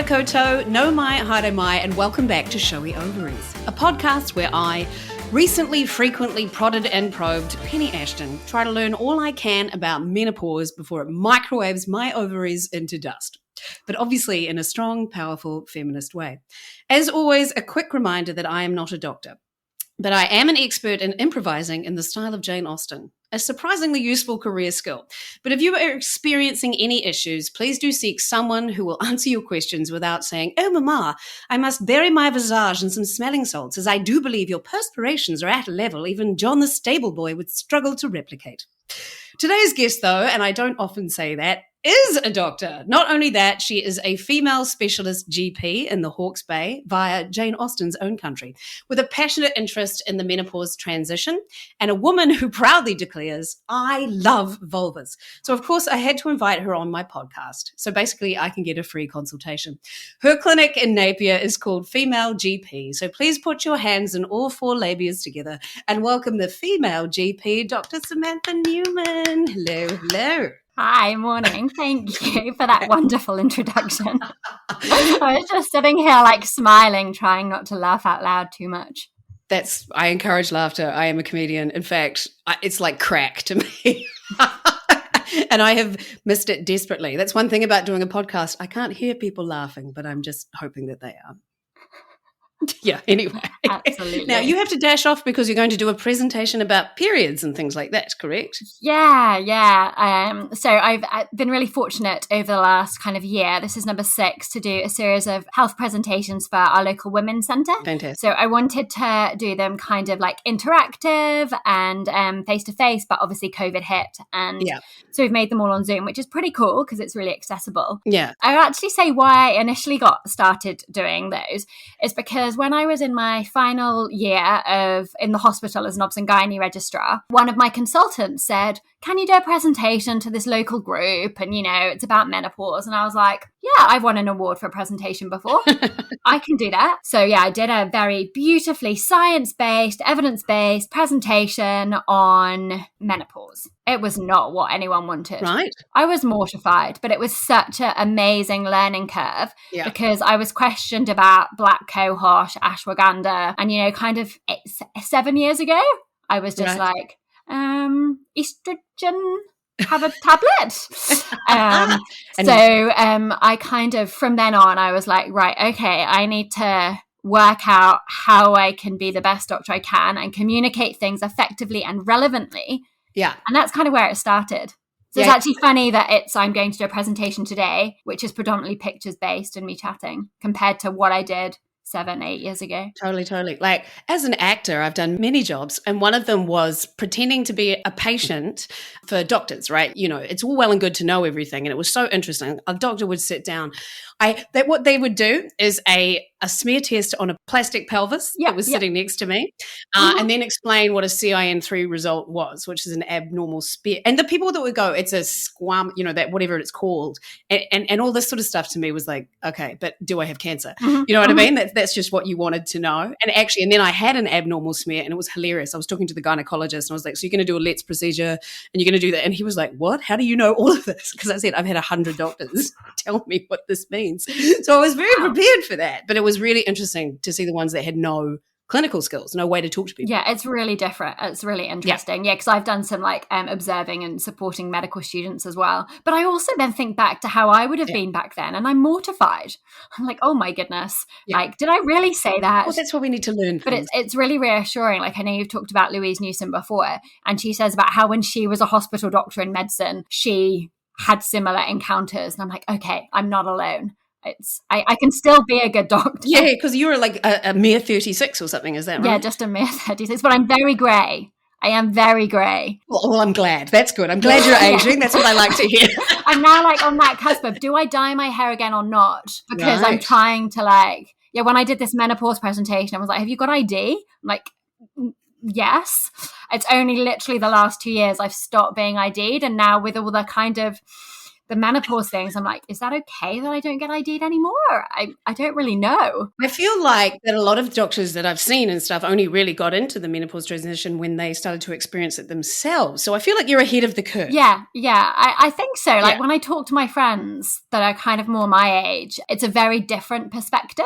koto, no mai, haere mai, and welcome back to Showy Ovaries, a podcast where I, recently frequently prodded and probed Penny Ashton, try to learn all I can about menopause before it microwaves my ovaries into dust. But obviously in a strong, powerful, feminist way. As always, a quick reminder that I am not a doctor, but I am an expert in improvising in the style of Jane Austen, a surprisingly useful career skill. But if you are experiencing any issues, please do seek someone who will answer your questions without saying, "Oh, mama, I must bury my visage in some smelling salts, as I do believe your perspirations are at a level even John the stable boy would struggle to replicate." Today's guest, though, and I don't often say that, is a doctor. Not only that, she is a female specialist GP in the Hawke's Bay via Jane Austen's own country, with a passionate interest in the menopause transition and a woman who proudly declares, "I love vulvas." So, of course, I had to invite her on my podcast. So basically, I can get a free consultation. Her clinic in Napier is called Female GP. So please put your hands in all four labias together and welcome the female GP, Dr. Samantha Newman. Hello, hello. Hi, morning. Thank you for that wonderful introduction. I was just sitting here like smiling, trying not to laugh out loud too much. I encourage laughter. I am a comedian. In fact, it's like crack to me. And I have missed it desperately. That's one thing about doing a podcast. I can't hear people laughing, but I'm just hoping that they are. Yeah, anyway. Absolutely. Now, you have to dash off because you're going to do a presentation about periods and things like that, correct? Yeah. So I've been really fortunate over the last kind of year. This is number 6 to do a series of health presentations for our local women's centre. Fantastic. So I wanted to do them kind of like interactive and face-to-face, but obviously COVID hit. And so we've made them all on Zoom, which is pretty cool because it's really accessible. Yeah. I would actually say why I initially got started doing those is because when I was in my final year in the hospital as an obs and gynae registrar, one of my consultants said, "Can you do a presentation to this local group? And, it's about menopause." And I was like, yeah, I've won an award for a presentation before. I can do that. So yeah, I did a very beautifully science-based, evidence-based presentation on menopause. It was not what anyone wanted. Right. I was mortified, but it was such an amazing learning curve because I was questioned about black cohort, ashwagandha, and, kind of 7 years ago, I was just like, estrogen, have a tablet. I kind of, from then on, I was like, right, okay, I need to work out how I can be the best doctor I can and communicate things effectively and relevantly. Yeah. And that's kind of where it started. So it's actually funny that I'm going to do a presentation today, which is predominantly pictures based and me chatting compared to what I did 7-8 years ago. Totally. Like, as an actor, I've done many jobs, and one of them was pretending to be a patient for doctors, right? It's all well and good to know everything, and it was so interesting. A doctor would sit down. What they would do is a smear test on a plastic pelvis that was sitting next to me, and then explain what a CIN3 result was, which is an abnormal smear. And the people that would go, it's a squam, that whatever it's called, and all this sort of stuff to me was like, okay, but do I have cancer? You know what I mean? That's just what you wanted to know. And then I had an abnormal smear, and it was hilarious. I was talking to the gynecologist, and I was like, "So you're going to do a LETS procedure, and you're going to do that?" And he was like, "What? How do you know all of this?" Because I said, "I've had 100 doctors tell me what this means." So I was very prepared for that, but it was really interesting to see the ones that had no clinical skills, no way to talk to people. Yeah, it's really different. It's really interesting. Yeah, because I've done some observing and supporting medical students as well. But I also then think back to how I would have been back then, and I'm mortified. I'm like, oh my goodness, did I really say that? Well, that's what we need to learn. But it's really reassuring. Like, I know you've talked about Louise Newson before, and she says about how when she was a hospital doctor in medicine, she had similar encounters. And I'm like, okay, I'm not alone. I can still be a good doctor. Yeah, because you were like a mere 36 or something, is that right? Yeah, just a mere 36, but I'm very grey. I am very grey. Well, I'm glad. That's good. I'm glad you're aging. That's what I like to hear. I'm now on that cusp of, do I dye my hair again or not? Because I'm trying to when I did this menopause presentation, I was like, have you got ID? I'm like, yes. It's only literally the last 2 years I've stopped being ID'd. And now with all the kind of the menopause things, I'm like, is that okay that I don't get ID'd anymore? I don't really know. I feel like that a lot of doctors that I've seen and stuff only really got into the menopause transition when they started to experience it themselves. So I feel like you're ahead of the curve. Yeah, I think so. Like when I talk to my friends that are kind of more my age, it's a very different perspective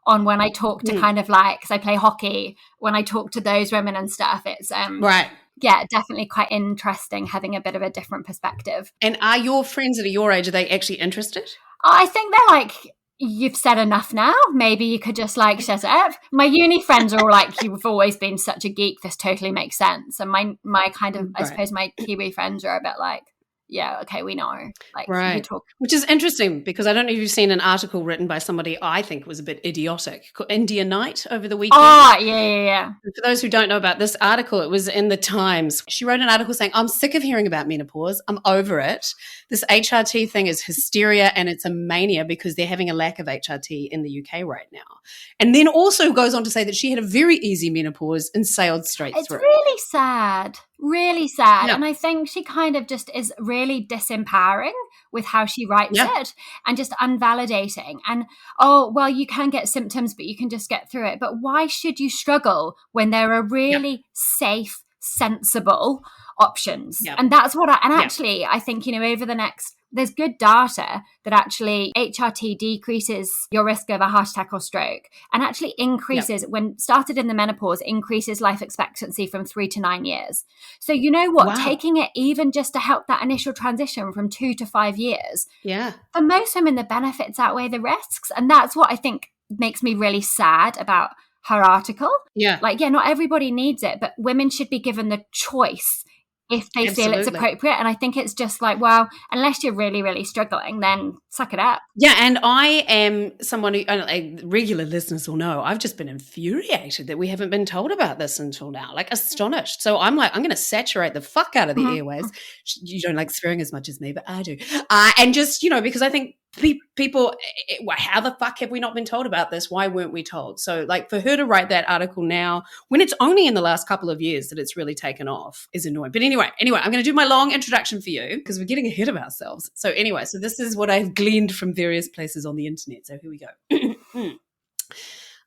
on when I talk to kind of like, because I play hockey, when I talk to those women and stuff, it's right. Yeah, definitely quite interesting having a bit of a different perspective. And are your friends that are your age, are they actually interested? I think they're like, you've said enough now. Maybe you could just like shut it up. My uni friends are all like, you've always been such a geek. This totally makes sense. And my kind of, I suppose my Kiwi friends are a bit like, yeah, okay, we know. Like, right. You talk. Which is interesting because I don't know if you've seen an article written by somebody I think was a bit idiotic, called India Knight over the weekend. Oh, yeah. For those who don't know about this article, it was in the Times. She wrote an article saying, I'm sick of hearing about menopause. I'm over it. This HRT thing is hysteria and it's a mania because they're having a lack of HRT in the UK right now. And then also goes on to say that she had a very easy menopause and sailed straight through. It's really sad. Really sad. Yeah. And I think she kind of just is really disempowering with how she writes it and just unvalidating. And, oh, well, you can get symptoms, but you can just get through it. But why should you struggle when there are really safe, sensible options? And that's what actually, I think, over the next, there's good data that actually HRT decreases your risk of a heart attack or stroke and actually increases, when started in the menopause, increases life expectancy from 3 to 9 years. So you know what? Wow. Taking it even just to help that initial transition from 2 to 5 years. Yeah. For most women, the benefits outweigh the risks. And that's what I think makes me really sad about her article. Yeah. Like, not everybody needs it, but women should be given the choice if they feel it's appropriate. And I think it's just like, well, unless you're really, really struggling, then suck it up. Yeah, and I am someone who, regular listeners will know, I've just been infuriated that we haven't been told about this until now, like astonished. So I'm like, I'm going to saturate the fuck out of the airwaves. You don't like swearing as much as me, but I do. And just, because I think people, how the fuck have we not been told about this? Why weren't we told? So like for her to write that article now, when it's only in the last couple of years that it's really taken off, is annoying. But anyway, I'm going to do my long introduction for you because we're getting ahead of ourselves. So anyway, so this is what I've gleaned from various places on the internet. So here we go.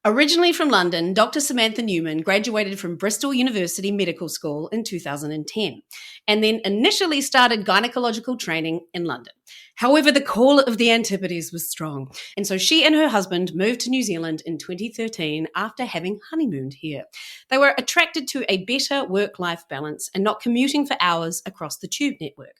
Originally from London, Dr. Samantha Newman graduated from Bristol University Medical School in 2010 and then initially started gynecological training in London. However, the call of the Antipodes was strong, and so she and her husband moved to New Zealand in 2013 after having honeymooned here. They were attracted to a better work-life balance and not commuting for hours across the tube network.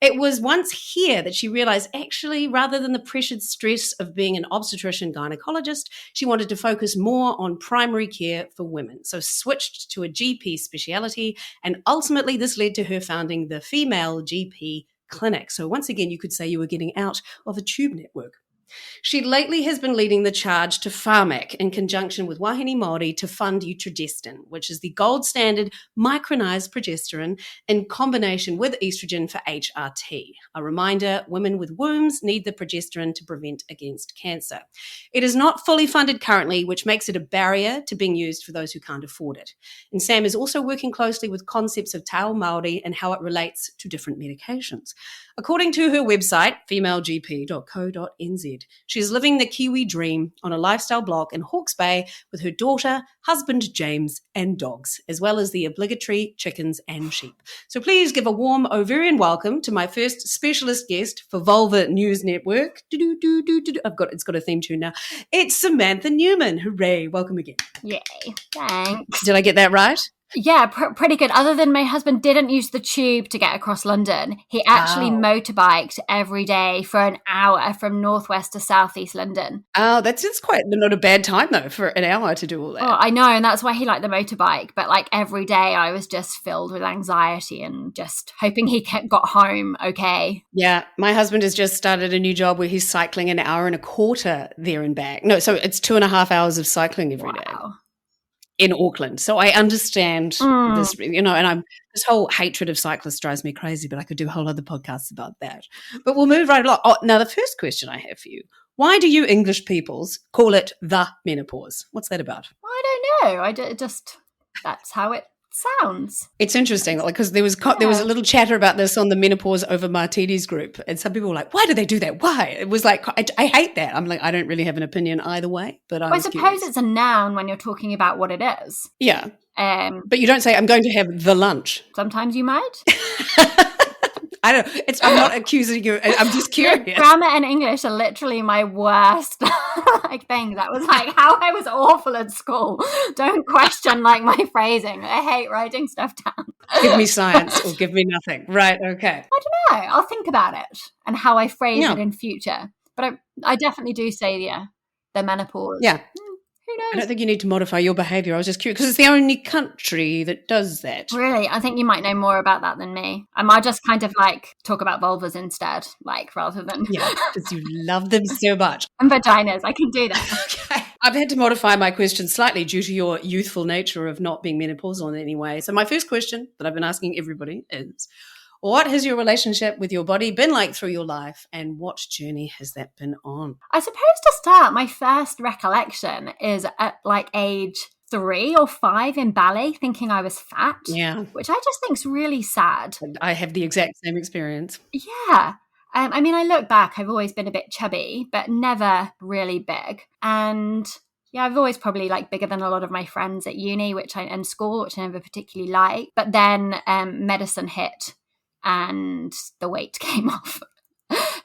It was once here that she realized actually, rather than the pressured stress of being an obstetrician gynecologist, she wanted to focus more on primary care for women. So switched to a GP speciality, and ultimately this led to her founding the Female GP Clinic. So once again, you could say you were getting out of a tube network. She lately has been leading the charge to Pharmac in conjunction with Wahine Māori to fund eutrodestin, which is the gold standard micronized progesterone in combination with estrogen for HRT. A reminder, women with wombs need the progesterone to prevent against cancer. It is not fully funded currently, which makes it a barrier to being used for those who can't afford it. And Sam is also working closely with concepts of Te Ao Māori and how it relates to different medications. According to her website, femalegp.co.nz, she is living the Kiwi dream on a lifestyle block in Hawke's Bay with her daughter, husband James, and dogs, as well as the obligatory chickens and sheep. So please give a warm ovarian welcome to my first specialist guest for Vulva News Network. It's got a theme tune now. It's Samantha Newman. Hooray. Welcome again. Yay. Thanks. Did I get that right? Yeah, pretty good. Other than my husband didn't use the tube to get across London. He actually motorbiked every day for an hour from northwest to southeast London. Oh, that's quite not a bad time though for an hour to do all that. Oh, I know, and that's why he liked the motorbike. But like every day I was just filled with anxiety and just hoping he got home okay. Yeah, my husband has just started a new job where he's cycling an hour and a quarter there and back. No, so it's 2.5 hours of cycling every day. In Auckland. So I understand this, and this whole hatred of cyclists drives me crazy, but I could do a whole other podcast about that. But we'll move right along. Oh, now the first question I have for you, why do you English peoples call it the menopause? What's that about? I don't know. That's how it sounds. It's interesting, like, because there was a little chatter about this on the Menopause Over Martinis group, and some people were like, "Why do they do that? Why?" It was like, I hate that. I'm like, I don't really have an opinion either way, but I suppose curious. it's a noun when you're talking about what it is. Yeah, but you don't say, "I'm going to have the lunch." Sometimes you might. I don't. I'm not accusing you. I'm just curious. Grammar and English are literally my worst thing. That was like how I was awful at school. Don't question my phrasing. I hate writing stuff down. Give me science or give me nothing. Right? Okay. I don't know. I'll think about it and how I phrase it in future. But I definitely do say the menopause. Yeah. Who knows? I don't think you need to modify your behaviour. I was just curious because it's the only country that does that. Really? I think you might know more about that than me. I might just kind of talk about vulvas instead, rather than... Yeah, because you love them so much. And vaginas. I can do that. Okay. I've had to modify my question slightly due to your youthful nature of not being menopausal in any way. So my first question that I've been asking everybody is, what has your relationship with your body been like through your life, and what journey has that been on? I suppose to start, my first recollection is at age 3 or 5 in ballet, thinking I was fat. Yeah. Which I just think is really sad. I have the exact same experience. Yeah. I look back, I've always been a bit chubby, but never really big. And yeah, I've always probably bigger than a lot of my friends at uni, and school, which I never particularly liked. But then medicine hit and the weight came off.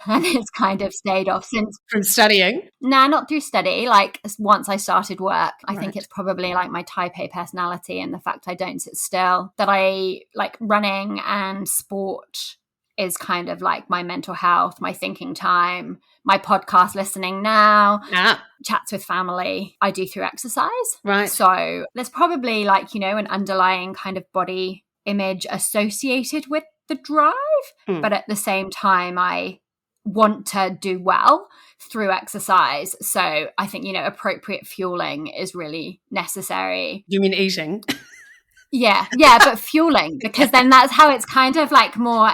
And it's kind of stayed off since. From studying? Nah, not through study. Once I started work, I think it's probably my type A personality and the fact I don't sit still, that I running and sport is kind of my mental health, my thinking time, my podcast listening now, chats with family, I do through exercise. Right. So there's probably an underlying kind of body image associated with the drive, but at the same time I want to do well through exercise. So I think appropriate fueling is really necessary. You mean eating? Yeah, but fueling, because then that's how it's kind of more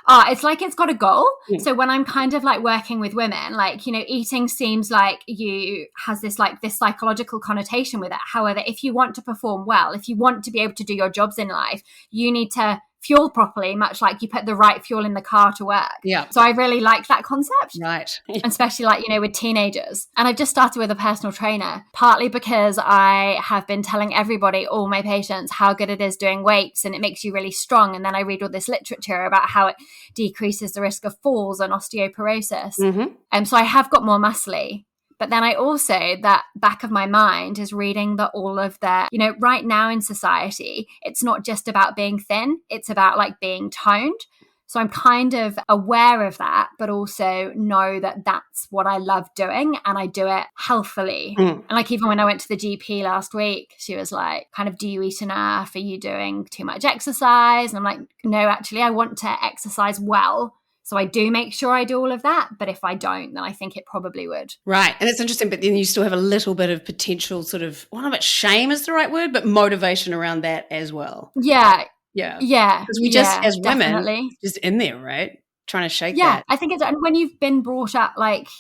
it's it's got a goal. So when I'm kind of working with women, eating seems has this this psychological connotation with it. However, if you want to perform well, if you want to be able to do your jobs in life, you need to fuel properly, much like you put the right fuel in the car to work. Yeah. So I really like that concept. Right. Especially with teenagers. And I've just started with a personal trainer, partly because I have been telling everybody, all my patients, how good it is doing weights and it makes you really strong. And then I read all this literature about how it decreases the risk of falls and osteoporosis. So I have got more muscly. But then I also, that back of my mind is reading that all of the, right now in society, it's not just about being thin, it's about being toned. So I'm kind of aware of that, but also know that that's what I love doing and I do it healthfully. And even when I went to the GP last week, she was kind of, do you eat enough? Are you doing too much exercise? And I'm like, no, actually, I want to exercise well. So I do make sure I do all of that. But if I don't, then I think it probably would. Right. And it's interesting, but then you still have a little bit of potential sort of, well, not much shame is the right word, but motivation around that as well. Yeah. Yeah. Yeah. Because we just, as women, definitely. just in there, right? Trying to shake that. Yeah. I think it's, and when you've been brought up,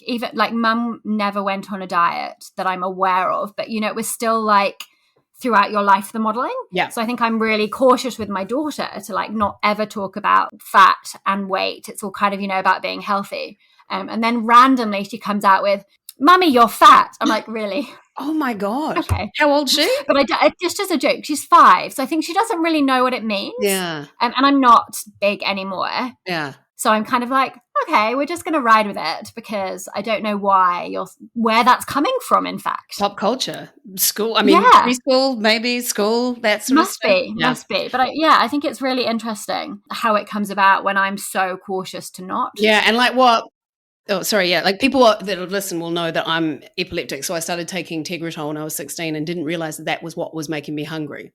even mum never went on a diet that I'm aware of, but, it was still throughout your life, the modeling. Yeah. So I think I'm really cautious with my daughter to not ever talk about fat and weight. It's all kind of, about being healthy. And then randomly she comes out with, Mummy, you're fat. I'm like, really? Oh my God. Okay. How old's she? But just as a joke, she's 5. So I think she doesn't really know what it means. Yeah. And I'm not big anymore. Yeah. So I'm kind of okay, we're just going to ride with it because I don't know where that's coming from, in fact. Pop culture, school, preschool, maybe school, that sort of stuff. Must be. But I think it's really interesting how it comes about when I'm so cautious to not. Yeah, and people that listen will know that I'm epileptic. So I started taking Tegretol when I was 16 and didn't realize that was what was making me hungry.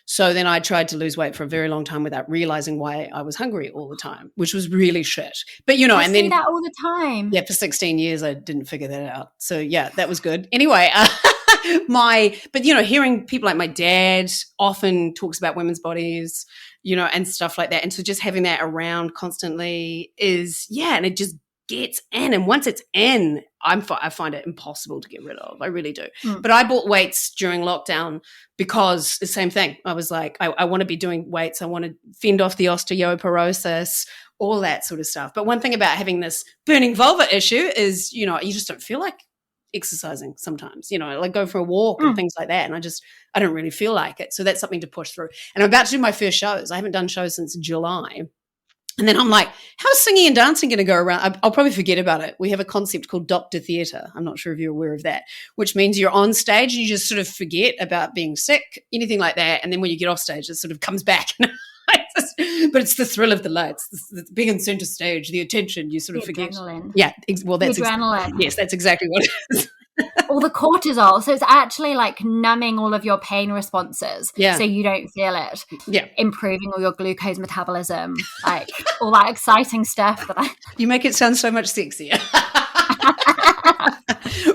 So then I tried to lose weight for a very long time without realizing why I was hungry all the time, which was really shit. But, I and see then that all the time. Yeah, for 16 years, I didn't figure that out. So yeah, that was good. Anyway, hearing people like my dad often talks about women's bodies, and stuff like that. And so just having that around constantly is, and it just gets in. And once it's in, I find it impossible to get rid of. I really do. Mm. But I bought weights during lockdown because the same thing. I was like, I want to be doing weights. I want to fend off the osteoporosis, all that sort of stuff. But one thing about having this burning vulva issue is, you just don't feel like exercising sometimes, like go for a walk and things like that. And I don't really feel like it. So that's something to push through. And I'm about to do my first shows. I haven't done shows since July. And then I'm like, how's singing and dancing going to go around? I'll probably forget about it. We have a concept called doctor theatre. I'm not sure if you're aware of that, which means you're on stage and you just sort of forget about being sick, anything like that. And then when you get off stage, it sort of comes back. But it's the thrill of the lights, the being on center stage, the attention, you sort of forget. Adrenaline. Yeah, well, that's adrenaline. Yes, that's exactly what it is. All the cortisol. So it's actually like numbing all of your pain responses so you don't feel it. Yeah. Improving all your glucose metabolism, like all that exciting stuff You make it sound so much sexier.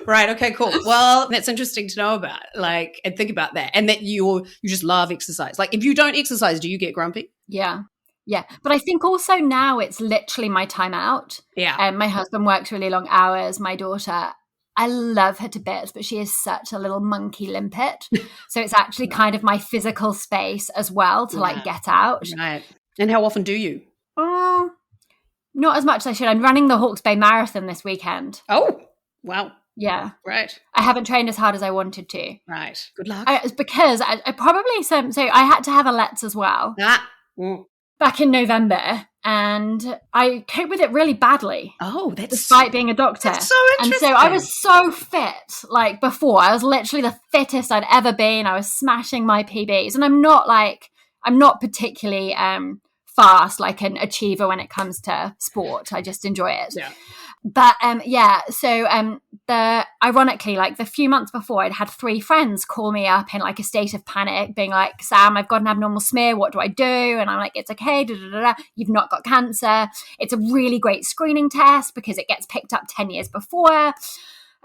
Right. Okay, cool. Well, that's interesting to know about, and think about that. And that you just love exercise. Like, if you don't exercise, do you get grumpy? Yeah. Yeah. But I think also now it's literally my time out. Yeah. My husband works really long hours. My daughter, I love her to bits, but she is such a little monkey limpet. So it's actually kind of my physical space as well to get out. Right. And how often do you? Not as much as I should. I'm running the Hawke's Bay Marathon this weekend. Oh, wow. Yeah. Right. I haven't trained as hard as I wanted to. Right. Good luck. It's because I probably, so I had to have a LETS as well. Back in November, and I coped with it really badly. Oh, despite being a doctor. That's so interesting. And so I was so fit, before. I was literally the fittest I'd ever been. I was smashing my PBs, and I'm not particularly fast, like an achiever when it comes to sport. I just enjoy it. Yeah. But ironically, the few months before, I'd had 3 friends call me up in a state of panic, being like, Sam, I've got an abnormal smear. What do I do? And I'm like, it's okay. You've not got cancer. It's a really great screening test because it gets picked up 10 years before. I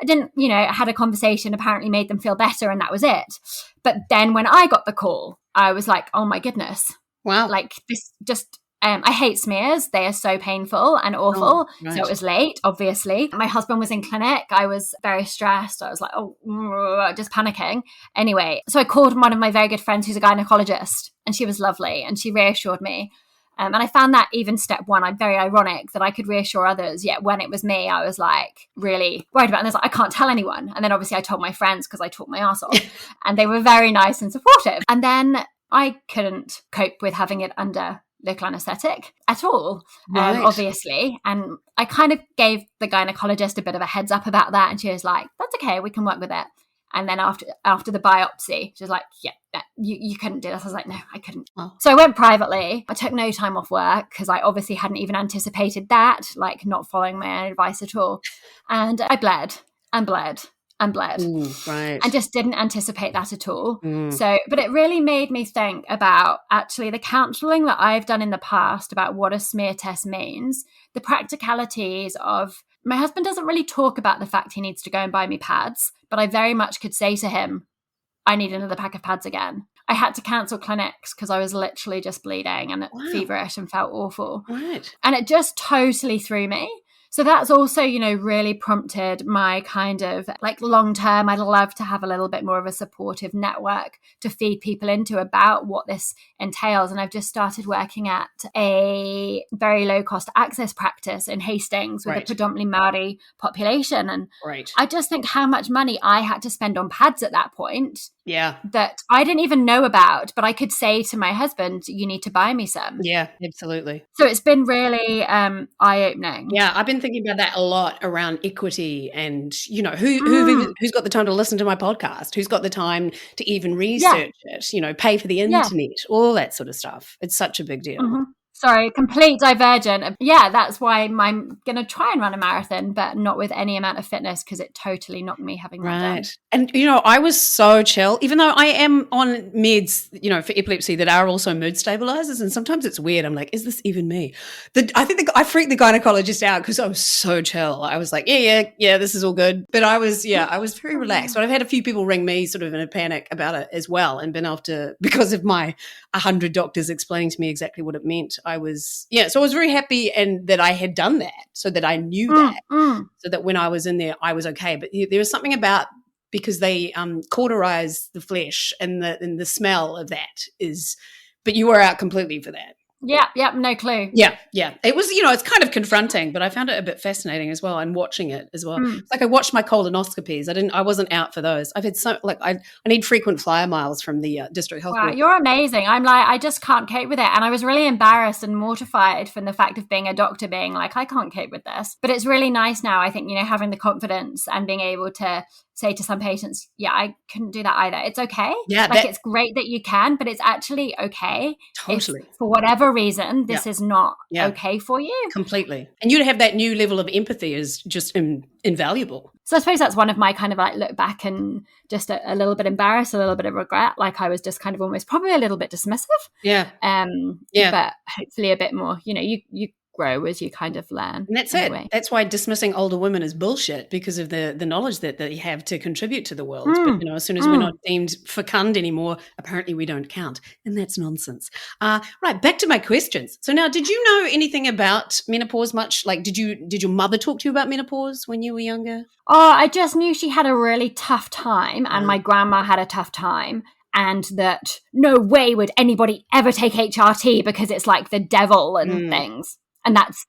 didn't, I had a conversation, apparently made them feel better, and that was it. But then when I got the call, I was like, oh my goodness. Wow. This just... I hate smears. They are so painful and awful. Oh, right. So it was late, obviously. My husband was in clinic. I was very stressed. I was like, just panicking. Anyway, so I called one of my very good friends who's a gynecologist, and she was lovely and she reassured me. And I found that even step one, I'm very ironic that I could reassure others. Yet when it was me, I was really worried about it. And I was like, I can't tell anyone. And then obviously I told my friends because I talked my ass off and they were very nice and supportive. And then I couldn't cope with having it under local anaesthetic at all, right. Obviously. And I kind of gave the gynecologist a bit of a heads up about that. And she was like, that's okay, we can work with it. And then after the biopsy, she was like, yeah, you couldn't do this. I was like, no, I couldn't. Oh. So I went privately. I took no time off work because I obviously hadn't even anticipated that, not following my own advice at all. And I bled and bled and bled. Ooh, right. And just didn't anticipate that at all. So, but it really made me think about actually the counselling that I've done in the past about what a smear test means, the practicalities of, my husband doesn't really talk about the fact he needs to go and buy me pads, but I very much could say to him, I need another pack of pads again. I had to cancel clinics because I was literally just bleeding and feverish and felt awful. Right. And it just totally threw me. So that's also, really prompted my kind of long term, I'd love to have a little bit more of a supportive network to feed people into about what this entails. And I've just started working at a very low cost access practice in Hastings with a predominantly Maori population. And I just think how much money I had to spend on pads at that point. Yeah. That I didn't even know about, but I could say to my husband, you need to buy me some. Yeah, absolutely. So it's been really eye-opening. Yeah, I've been thinking about that a lot around equity and, who's got the time to listen to my podcast? Who's got the time to even research it, pay for the internet, all that sort of stuff. It's such a big deal. Mm-hmm. Sorry, complete divergent. Yeah, that's why I'm going to try and run a marathon, but not with any amount of fitness because it totally knocked me having that done. And, I was so chill, even though I am on meds, for epilepsy that are also mood stabilizers. And sometimes it's weird. I'm like, is this even me? I think I freaked the gynecologist out because I was so chill. I was like, yeah, this is all good. But I was very relaxed. But I've had a few people ring me sort of in a panic about it as well and been able to, because of my 100 doctors explaining to me exactly what it meant, I was, so I was very happy and that I had done that so that I knew that, so that when I was in there, I was okay. But there was something about, because they cauterize the flesh and the smell of that is, but you were out completely for that. Yeah, no clue. Yeah. It was, it's kind of confronting, but I found it a bit fascinating as well, and watching it as well. It's like I watched my colonoscopies. I wasn't out for those. I've had I need frequent flyer miles from the district health. Wow, you're amazing. I'm like, I just can't cope with it. And I was really embarrassed and mortified from the fact of being a doctor, being like, I can't cope with this. But it's really nice now, I think, having the confidence and being able to say to some patients, I couldn't do that either. It's okay. Yeah. It's great that you can, but it's actually okay. Totally. If, for whatever reason, this is not okay for you. Completely. And you to have that new level of empathy is just invaluable. So I suppose that's one of my kind of like look back and just a little bit embarrassed, a little bit of regret. Like I was just kind of almost probably a little bit dismissive. Yeah. But hopefully a bit more, you grow as you kind of learn. And that's anyway. It. That's why dismissing older women is bullshit, because of the knowledge that they have to contribute to the world. But as soon as we're not deemed fecund anymore, apparently we don't count. And that's nonsense. Right, back to my questions. So now, did you know anything about menopause much? Like, did your mother talk to you about menopause when you were younger? Oh, I just knew she had a really tough time, and my grandma had a tough time. And that no way would anybody ever take HRT because it's like the devil and things. And that's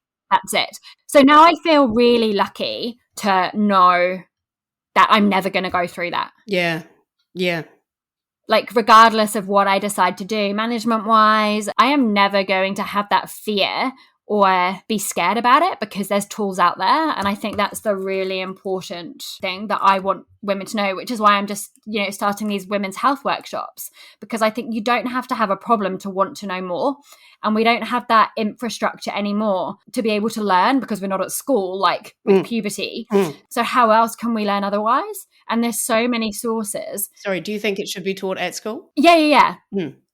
it. So now I feel really lucky to know that I'm never going to go through that. Yeah. Like, regardless of what I decide to do, management-wise, I am never going to have that fear or be scared about it, because there's tools out there. And I think that's the really important thing that I want women to know, which is why I'm just, starting these women's health workshops, because I think you don't have to have a problem to want to know more. And we don't have that infrastructure anymore to be able to learn, because we're not at school, like with puberty. So how else can we learn otherwise? And there's so many sources. Sorry, do you think it should be taught at school? Yeah.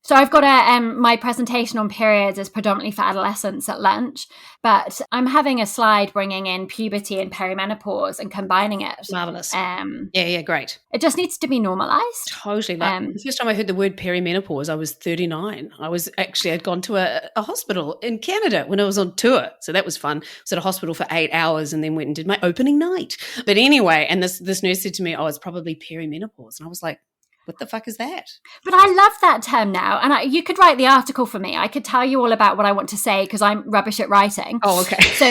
So I've got my presentation on periods is predominantly for adolescents at lunch, but I'm having a slide bringing in puberty and perimenopause and combining it. Marvelous. Yeah, great. It just needs to be normalized. Totally. The first time I heard the word perimenopause, I was 39. I'd gone to a hospital in Canada when I was on tour. So that was fun. I was at a hospital for 8 hours and then went and did my opening night. But anyway, and this nurse said to me, it's probably perimenopause. And I was like, what the fuck is that? But I love that term now. And you could write the article for me. I could tell you all about what I want to say, because I'm rubbish at writing. Oh, okay. So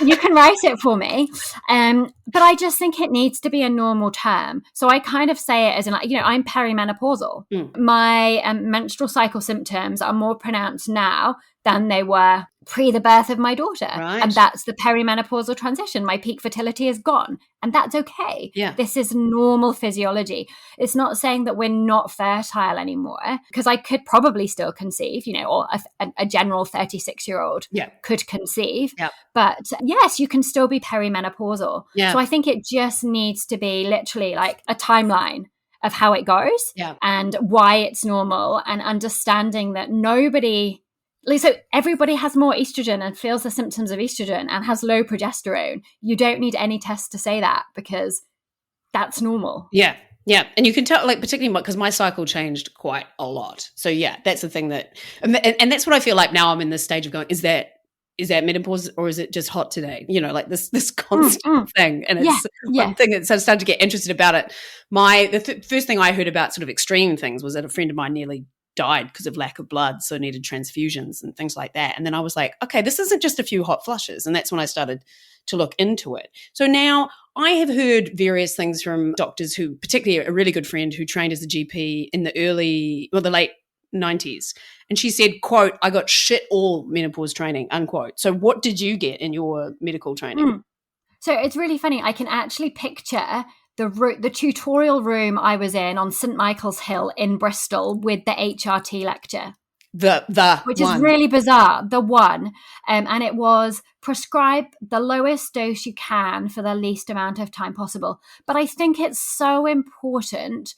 you can write it for me. But I just think it needs to be a normal term. So I kind of say it as in, like, I'm perimenopausal. My menstrual cycle symptoms are more pronounced now than they were pre the birth of my daughter. Right. And that's the perimenopausal transition. My peak fertility is gone. And that's okay. Yeah. This is normal physiology. It's not saying that we're not fertile anymore, because I could probably still conceive, or a general 36-year-old could conceive. Yeah. But yes, you can still be perimenopausal. Yeah. So I think it just needs to be literally like a timeline of how it goes and why it's normal, and understanding that so everybody has more estrogen and feels the symptoms of estrogen and has low progesterone. You don't need any tests to say that, because that's normal. Yeah. And you can tell, like, particularly because my cycle changed quite a lot. So that's the thing and that's what I feel like now. I'm in this stage of going, is that menopause, or is it just hot today? Like this constant thing. And it's one thing that, so I started to get interested about it. The first thing I heard about sort of extreme things was that a friend of mine nearly died because of lack of blood, so needed transfusions and things like that. And then I was like, okay, this isn't just a few hot flushes. And that's when I started to look into it. So now I have heard various things from doctors who, particularly a really good friend who trained as a GP in the late 90s. And she said, quote, I got shit all menopause training, unquote. So what did you get in your medical training? So it's really funny. I can actually picture the tutorial room I was in on St. Michael's Hill in Bristol with the HRT lecture. Which is really bizarre. The one. And it was prescribe the lowest dose you can for the least amount of time possible. But I think it's so important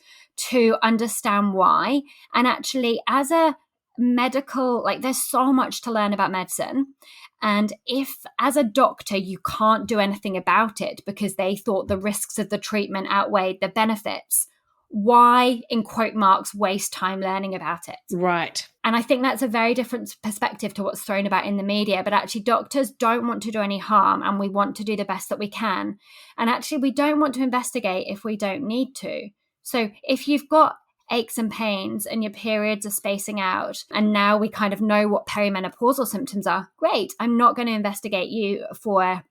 to understand why. And actually, as a medical, like, there's so much to learn about medicine. And if as a doctor you can't do anything about it because they thought the risks of the treatment outweighed the benefits, why, in quote marks, waste time learning about it? Right. And I think that's a very different perspective to what's thrown about in the media. But actually, doctors don't want to do any harm, and we want to do the best that we can. And actually, we don't want to investigate if we don't need to. So if you've got aches and pains and your periods are spacing out, and now we kind of know what perimenopausal symptoms are, great. I'm not going to investigate you for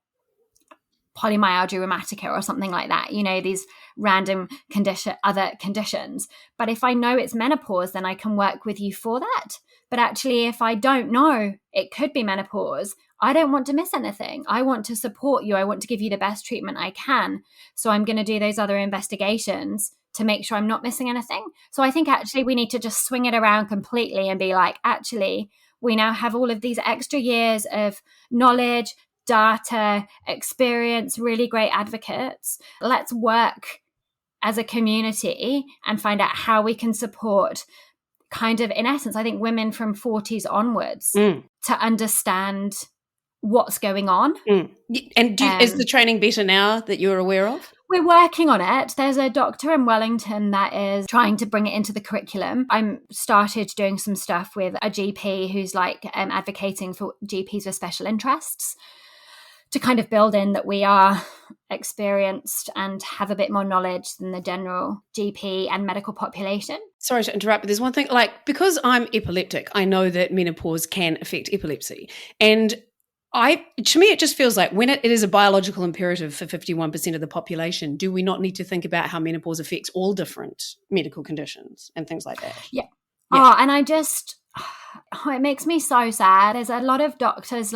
polymyalgia rheumatica or something like that, these random other conditions. But if I know it's menopause, then I can work with you for that. But actually, if I don't know it could be menopause, I don't want to miss anything. I want to support you. I want to give you the best treatment I can. So I'm going to do those other investigations to make sure I'm not missing anything. So I think actually we need to just swing it around completely and be like, actually, we now have all of these extra years of knowledge, data, experience, really great advocates. Let's work as a community and find out how we can support kind of, in essence, I think women from 40s onwards to understand what's going on. And is the training better now that you're aware of? We're working on it. There's a doctor in Wellington that is trying to bring it into the curriculum. I'm started doing some stuff with a GP who's like advocating for GPs with special interests, to kind of build in that we are experienced and have a bit more knowledge than the general GP and medical population. Sorry to interrupt, but there's one thing, because I'm epileptic, I know that menopause can affect epilepsy. And to me, it just feels like when it is a biological imperative for 51% of the population, do we not need to think about how menopause affects all different medical conditions and things like that? Yeah. And it makes me so sad. There's a lot of doctors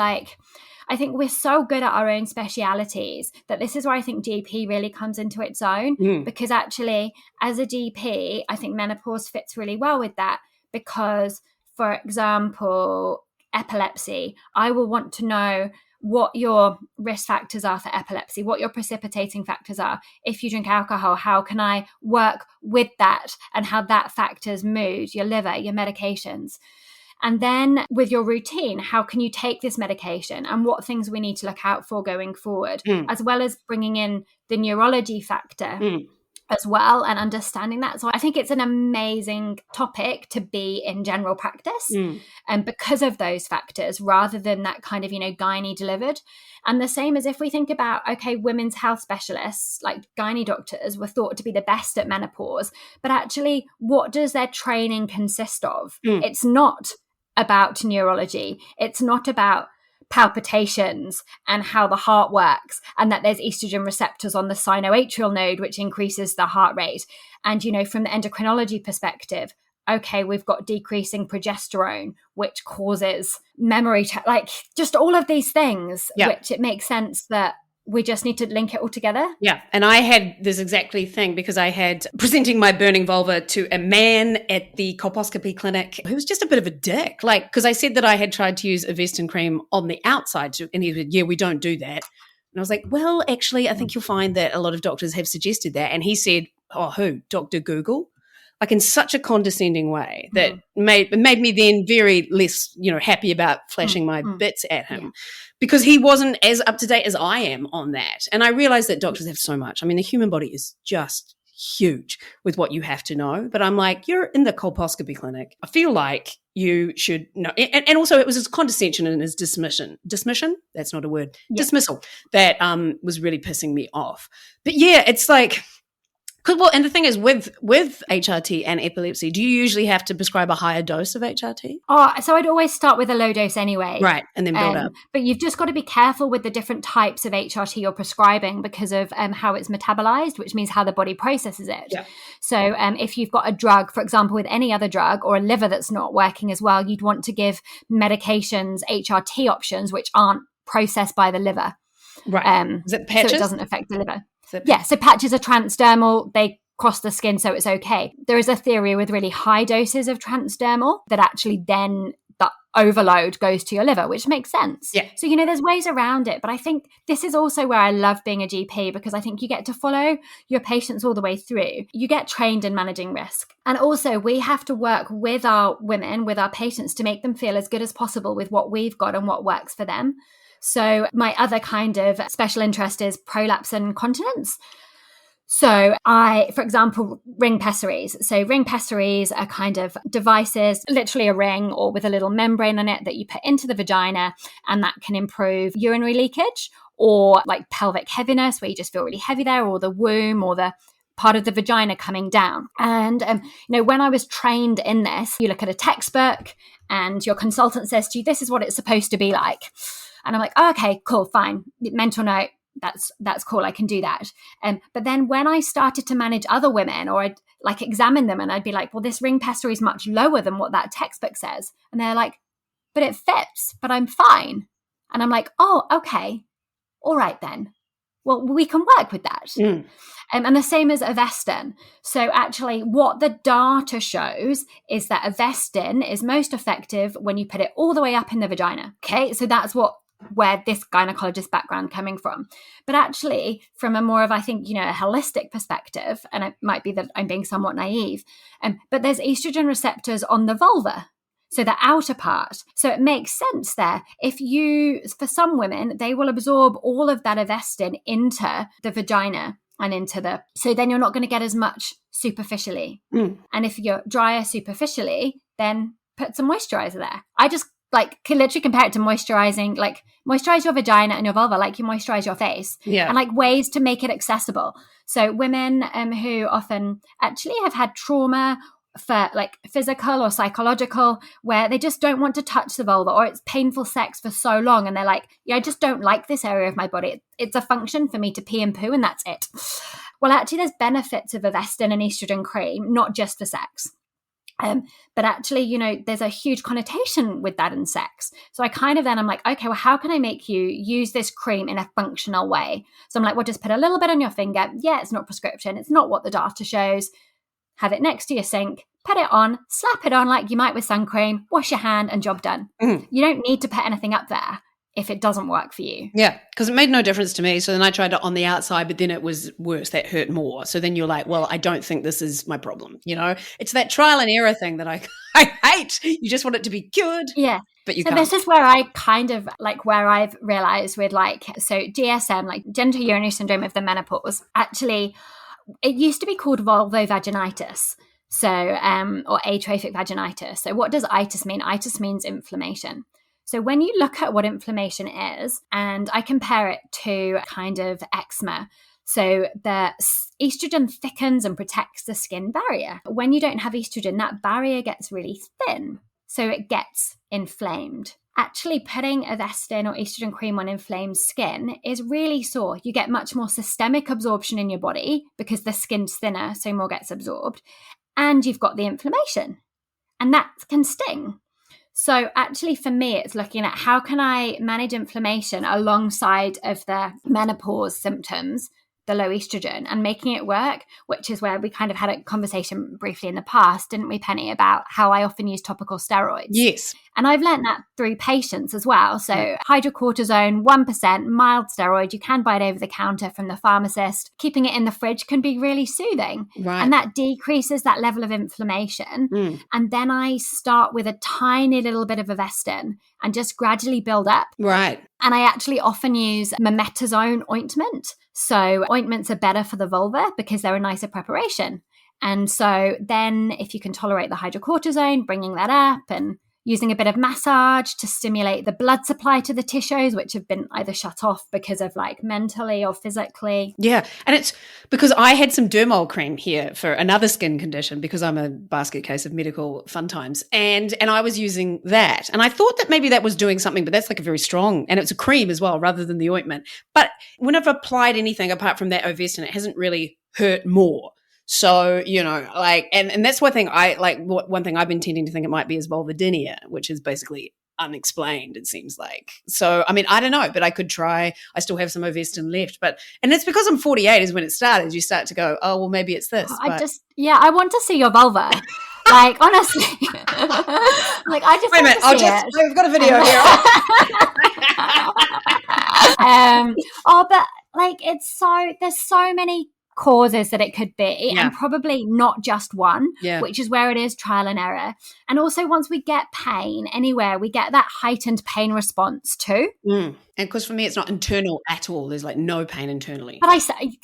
I think we're so good at our own specialities that this is where I think GP really comes into its own, because actually as a GP, I think menopause fits really well with that because, for example, epilepsy, I will want to know what your risk factors are for epilepsy, what your precipitating factors are. If you drink alcohol, how can I work with that and how that factors mood, your liver, your medications? And then with your routine, how can you take this medication and what things we need to look out for going forward, as well as bringing in the neurology factor as well and understanding that. So I think it's an amazing topic to be in general practice and because of those factors rather than that kind of, gynae delivered. And the same as if we think about, okay, women's health specialists, like gynae doctors were thought to be the best at menopause, but actually what does their training consist of? It's not about neurology. It's not about palpitations and how the heart works and that there's estrogen receptors on the sinoatrial node, which increases the heart rate. And, from the endocrinology perspective, okay, we've got decreasing progesterone, which causes memory, just all of these things, which it makes sense that we just need to link it all together. Yeah. And I had this exactly thing because I had presenting my burning vulva to a man at the colposcopy clinic who was just a bit of a dick. Because I said that I had tried to use Avestin cream on the outside and he said, yeah, we don't do that. And I was like, well, actually, I think you'll find that a lot of doctors have suggested that. And he said, oh, who? Dr. Google? In such a condescending way that made me then very less, happy about flashing my bits at him because he wasn't as up to date as I am on that. And I realized that doctors have so much. I mean, the human body is just huge with what you have to know. But I'm like, you're in the colposcopy clinic. I feel like you should know. And also it was his condescension and his dismission. That's not a word. Yeah. Dismissal. That was really pissing me off. But yeah, it's like... and the thing is, with HRT and epilepsy, do you usually have to prescribe a higher dose of HRT? So I'd always start with a low dose anyway. Right, and then build up. But you've just got to be careful with the different types of HRT you're prescribing because of how it's metabolized, which means how the body processes it. Yeah. So if you've got a drug, for example, with any other drug or a liver that's not working as well, you'd want to give medications, HRT options, which aren't processed by the liver. Right. Is it patches? So it doesn't affect the liver. So patches are transdermal, they cross the skin, so it's okay. There is a theory with really high doses of transdermal that actually then the overload goes to your liver, which makes sense. Yeah. So, there's ways around it. But I think this is also where I love being a GP because I think you get to follow your patients all the way through. You get trained in managing risk. And also we have to work with our women, with our patients to make them feel as good as possible with what we've got and what works for them. So my other kind of special interest is prolapse and continence. So for example, ring pessaries. So ring pessaries are kind of devices, literally a ring or with a little membrane on it that you put into the vagina, and that can improve urinary leakage or like pelvic heaviness where you just feel really heavy there, or the womb or the part of the vagina coming down. And, when I was trained in this, you look at a textbook and your consultant says to you, this is what it's supposed to be like. And I'm like, oh, okay, cool, fine. Mental note. That's cool. I can do that. But then when I started to manage other women, or I'd like examine them, and I'd be like, well, this ring pessary is much lower than what that textbook says. And they're like, but it fits, but I'm fine. And I'm like, oh, okay. All right then. Well, we can work with that. And the same as Avestin. So actually what the data shows is that Avestin is most effective when you put it all the way up in the vagina. Okay. So that's where this gynecologist background coming from. But actually from a more of, I think, a holistic perspective, and it might be that I'm being somewhat naive, but there's estrogen receptors on the vulva. So the outer part. So it makes sense there. For some women, they will absorb all of that Avestin into the vagina and so then you're not going to get as much superficially. And if you're drier superficially, then put some moisturizer there. I just can literally compare it to moisturizing, like moisturize your vagina and your vulva like you moisturize your face. Yeah. And like ways to make it accessible. So women who often actually have had trauma for like physical or psychological, where they just don't want to touch the vulva, or it's painful sex for so long and they're like, yeah, I just don't like this area of my body. It's a function for me to pee and poo and that's it. Well, actually there's benefits of Avestin and estrogen cream, not just for sex. But actually, there's a huge connotation with that in sex. So I'm like, okay, well, how can I make you use this cream in a functional way? So I'm like, well, just put a little bit on your finger. Yeah, it's not prescription. It's not what the data shows. Have it next to your sink, put it on, slap it on like you might with sun cream, wash your hand and job done. You don't need to put anything up there if it doesn't work for you. Yeah, because it made no difference to me. So then I tried it on the outside, but then it was worse. That hurt more. So then you're like, well, I don't think this is my problem. It's that trial and error thing that I hate. You just want it to be cured. Yeah. But you so can't. This is where I kind of where I've realized with so GSM, like genital urinary syndrome of the menopause, actually, it used to be called vulvovaginitis. So, or atrophic vaginitis. So what does itis mean? Itis means inflammation. So when you look at what inflammation is, and I compare it to kind of eczema, so the estrogen thickens and protects the skin barrier. When you don't have estrogen, that barrier gets really thin, so it gets inflamed. Actually putting Avestin or estrogen cream on inflamed skin is really sore. You get much more systemic absorption in your body because the skin's thinner, so more gets absorbed, and you've got the inflammation, and that can sting. So actually for me, it's looking at how can I manage inflammation alongside of the menopause symptoms, the low estrogen, and making it work, which is where we kind of had a conversation briefly in the past, didn't we, Penny, about how I often use topical steroids. Yes. And I've learned that through patients as well. So hydrocortisone, 1%, mild steroid, you can buy it over the counter from the pharmacist. Keeping it in the fridge can be really soothing. Right. And that decreases that level of inflammation. And then I start with a tiny little bit of Avestin and just gradually build up. Right. And I actually often use mometasone ointment. So ointments are better for the vulva because they're a nicer preparation. And so then if you can tolerate the hydrocortisone, bringing that up and using a bit of massage to stimulate the blood supply to the tissues, which have been either shut off because of mentally or physically. Yeah. And it's because I had some dermal cream here for another skin condition because I'm a basket case of medical fun times. And I was using that. And I thought that maybe that was doing something, but that's a very strong, and it's a cream as well rather than the ointment. But when I've applied anything apart from that Avestin, it hasn't really hurt more. So, and that's one thing one thing I've been tending to think it might be is vulvodynia, which is basically unexplained, it seems like. So, I mean, I don't know, but I could try. I still have some Avestin left, and it's because I'm 48 is when it started. You start to go, oh, well, maybe it's this. I want to see your vulva. Honestly. I just wait a minute, I've got a video here. But there's so many causes that it could be, Yeah. and probably not just one, Yeah. which is where it is trial and error. And also, once we get pain anywhere, we get that heightened pain response too. And because for me, it's not internal at all. There's like no pain internally. But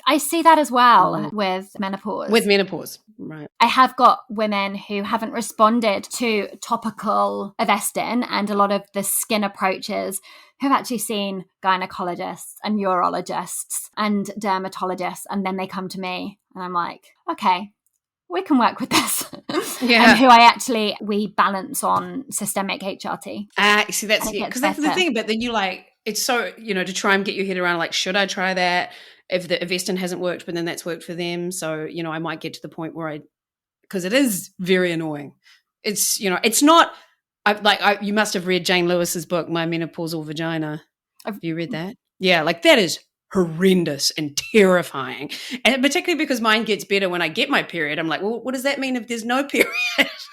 I see that as well with menopause. With menopause, right. I have got women who haven't responded to topical Avestin and a lot of the skin approaches, who've actually seen gynecologists and urologists and dermatologists, and then they come to me and I'm like, okay, we can work with this. Yeah. And we balance on systemic HRT. See, that's it. Because that's the better. thing, but then you like, it's so, to try and get your head around, like, should I try that? If the Avestin hasn't worked, but then that's worked for them. So, I might get to the point where because it is very annoying. It's, it's not, you must have read Jane Lewis's book, My Menopausal Vagina. Have you read that? Yeah, like that is horrendous and terrifying. And particularly because mine gets better when I get my period. I'm like, well, what does that mean if there's no period?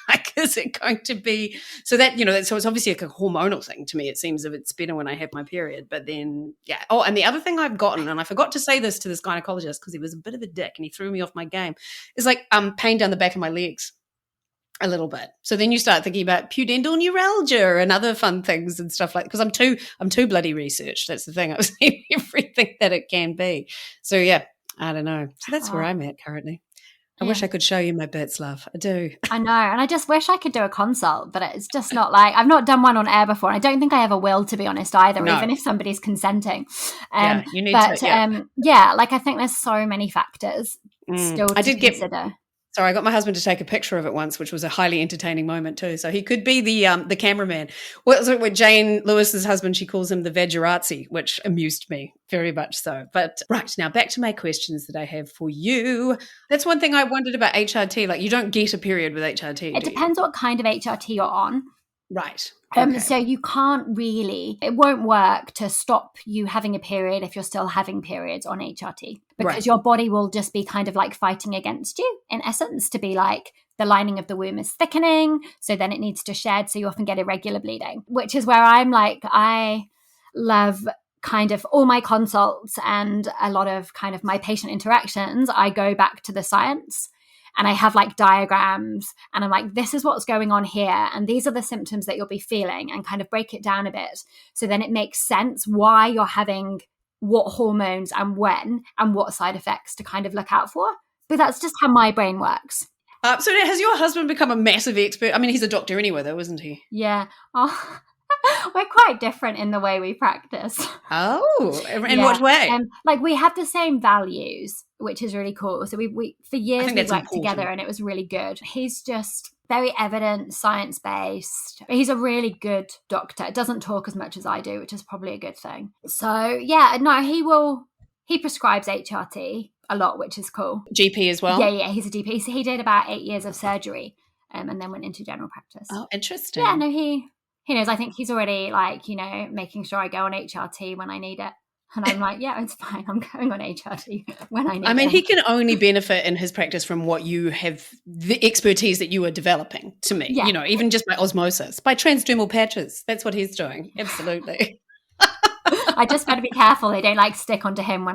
Like, is it going to be so that, so it's obviously like a hormonal thing to me. It seems if it's better when I have my period. But then, yeah. Oh, and the other thing I've gotten, and I forgot to say this to this gynecologist because he was a bit of a dick and he threw me off my game, is like pain down the back of my legs. A little bit. So then you start thinking about pudendal neuralgia and other fun things and stuff like, because I'm too bloody researched. That's the thing. I've seen everything that it can be. So yeah, I don't know. So that's where I'm at currently. I wish I could show you my bits, love. I do. I know. And I just wish I could do a consult, but it's just not like, I've not done one on air before. And I don't think I ever will, to be honest, either, even if somebody's consenting. You need to. Like I think there's so many factors still to consider. So I got my husband to take a picture of it once, which was a highly entertaining moment too. So he could be the cameraman. With Jane Lewis's husband, she calls him the Vagirazzi, which amused me very much so. But right, now back to my questions that I have for you. That's one thing I wondered about HRT. Like, you don't get a period with HRT. It depends what kind of HRT you're on. Right. So you can't really, it won't work to stop you having a period if you're still having periods on HRT, because your body will just be kind of like fighting against you, in essence, to be like, the lining of the womb is thickening, so then it needs to shed, so you often get irregular bleeding, which is where I'm like, I love kind of all my consults and a lot of kind of my patient interactions, I go back to the science. And I have like diagrams and I'm like, this is what's going on here. And these are the symptoms that you'll be feeling, and kind of break it down a bit. So then it makes sense why you're having what hormones and when and what side effects to kind of look out for. But that's just how my brain works. So has your husband become a massive expert? I mean, he's a doctor anyway though, isn't he? Yeah. Oh. We're quite different in the way we practice. Oh, in what way? Like we have the same values, which is really cool. So we for years we worked together and it was really good. He's just very evidence, science-based. He's a really good doctor. Doesn't talk as much as I do, which is probably a good thing. So yeah, no, he prescribes HRT a lot, which is cool. GP as well? Yeah, he's a GP. So he did about 8 years of surgery and then went into general practice. Oh, interesting. Yeah, no, he knows. I think he's already like, making sure I go on HRT when I need it. And I'm like, yeah, it's fine. I'm going on HRT when I need it. I mean, he can only benefit in his practice from what you have, the expertise that you are developing to me, even just by osmosis, by transdermal patches. That's what he's doing. Absolutely. I just got to be careful. They don't like stick onto him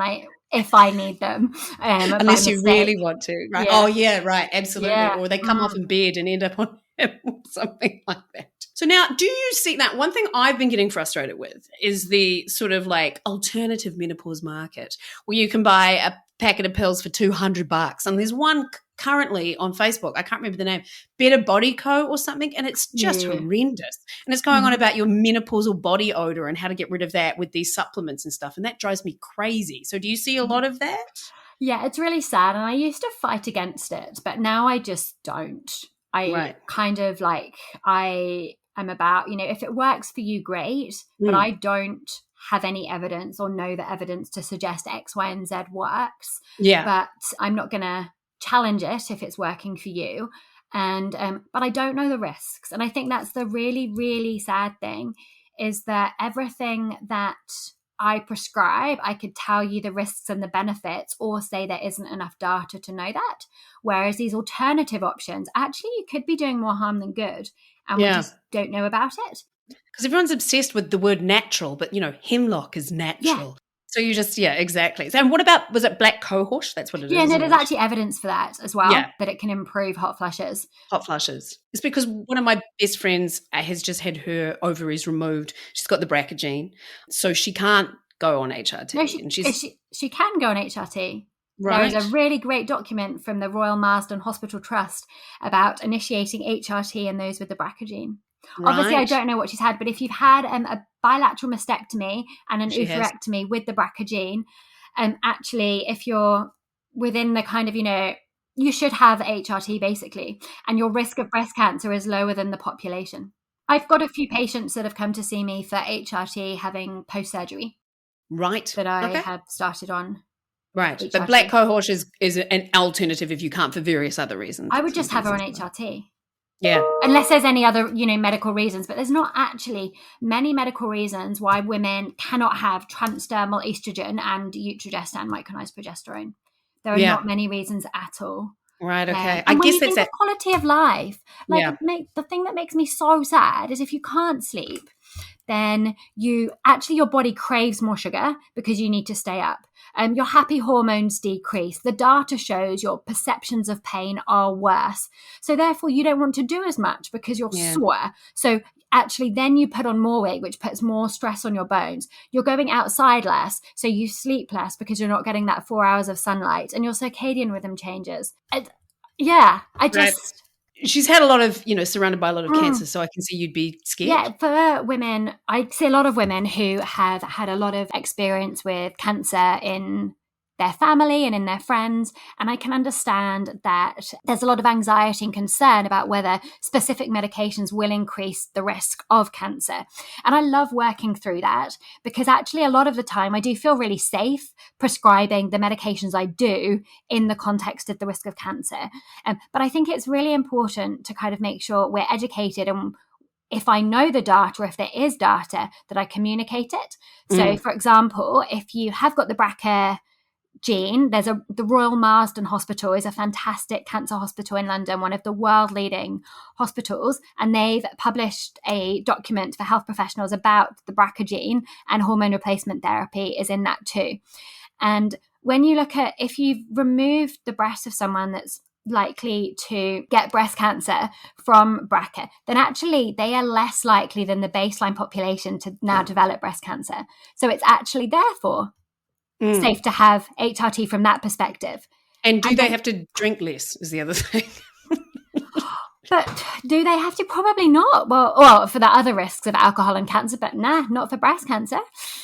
if I need them. Unless you really want to. Right. Yeah. Oh, yeah, right. Absolutely. Yeah. Or they come off in bed and end up on him or something like that. So now, do you see that? One thing I've been getting frustrated with is the sort of like alternative menopause market where you can buy a packet of pills for $200. And there's one currently on Facebook, I can't remember the name, Better Body Co or something, and it's just horrendous. And it's going on about your menopausal body odor and how to get rid of that with these supplements and stuff. And that drives me crazy. So do you see a lot of that? Yeah, it's really sad. And I used to fight against it, but now I just don't. Kind of like, I am about, if it works for you, great, but I don't have any evidence or know the evidence to suggest X, Y, and Z works. Yeah. But I'm not going to challenge it if it's working for you. And but I don't know the risks. And I think that's the really, really sad thing, is that everything that I prescribe, I could tell you the risks and the benefits, or say there isn't enough data to know that. Whereas these alternative options, actually you could be doing more harm than good, and we just don't know about it. Because everyone's obsessed with the word natural, but hemlock is natural. So you just, yeah, exactly. So, and what about, was it black cohort? That's what it is. Yeah, no, isn't there's it? actually evidence for that as well, Yeah. that it can improve hot flushes. Hot flushes. It's because one of my best friends has just had her ovaries removed. She's got the BRCA gene, so she can't go on HRT. No, And she's she can go on HRT. There right. is a really great document from the Royal Marsden Hospital Trust about initiating HRT in those with the BRCA gene. Obviously, I Right. don't know what she's had, but if you've had a bilateral mastectomy and an She has. oophorectomy with the BRCA gene, actually, if you're within the kind of, you should have HRT basically, and your risk of breast cancer is lower than the population. I've got a few patients that have come to see me for HRT having post-surgery Right. that I Okay. have started on. Right. HRT. But black cohort is an alternative if you can't for various other reasons. I would just have her on Sometimes as well. HRT. Yeah. Unless there's any other, medical reasons, but there's not actually many medical reasons why women cannot have transdermal estrogen and utrogestan micronized progesterone. There are not many reasons at all. Right. Okay. And I when guess you that's think of quality of life, like Yeah. the thing that makes me so sad is if you can't sleep, then your body craves more sugar because you need to stay up. Your happy hormones decrease. The data shows your perceptions of pain are worse. So therefore you don't want to do as much because you're sore. So actually then you put on more weight, which puts more stress on your bones. You're going outside less, so you sleep less because you're not getting that 4 hours of sunlight, and your circadian rhythm changes. She's had a lot of, surrounded by a lot of cancer, so I can see you'd be scared. Yeah, for women, I see a lot of women who have had a lot of experience with cancer in their family and in their friends. And I can understand that there's a lot of anxiety and concern about whether specific medications will increase the risk of cancer. And I love working through that because actually a lot of the time I do feel really safe prescribing the medications I do in the context of the risk of cancer. But I think it's really important to kind of make sure we're educated, and if I know the data, or if there is data, that I communicate it. So for example, if you have got the BRCA gene, the Royal Marsden Hospital is a fantastic cancer hospital in London, one of the world leading hospitals, and they've published a document for health professionals about the BRCA gene, and hormone replacement therapy is in that too. And when you look at, if you've removed the breast of someone that's likely to get breast cancer from BRCA, then actually they are less likely than the baseline population to now develop breast cancer. So it's actually therefore safe to have HRT from that perspective. And they have to drink less is the other thing. But do they have to? Probably not. Well, for the other risks of alcohol and cancer, but not for breast cancer.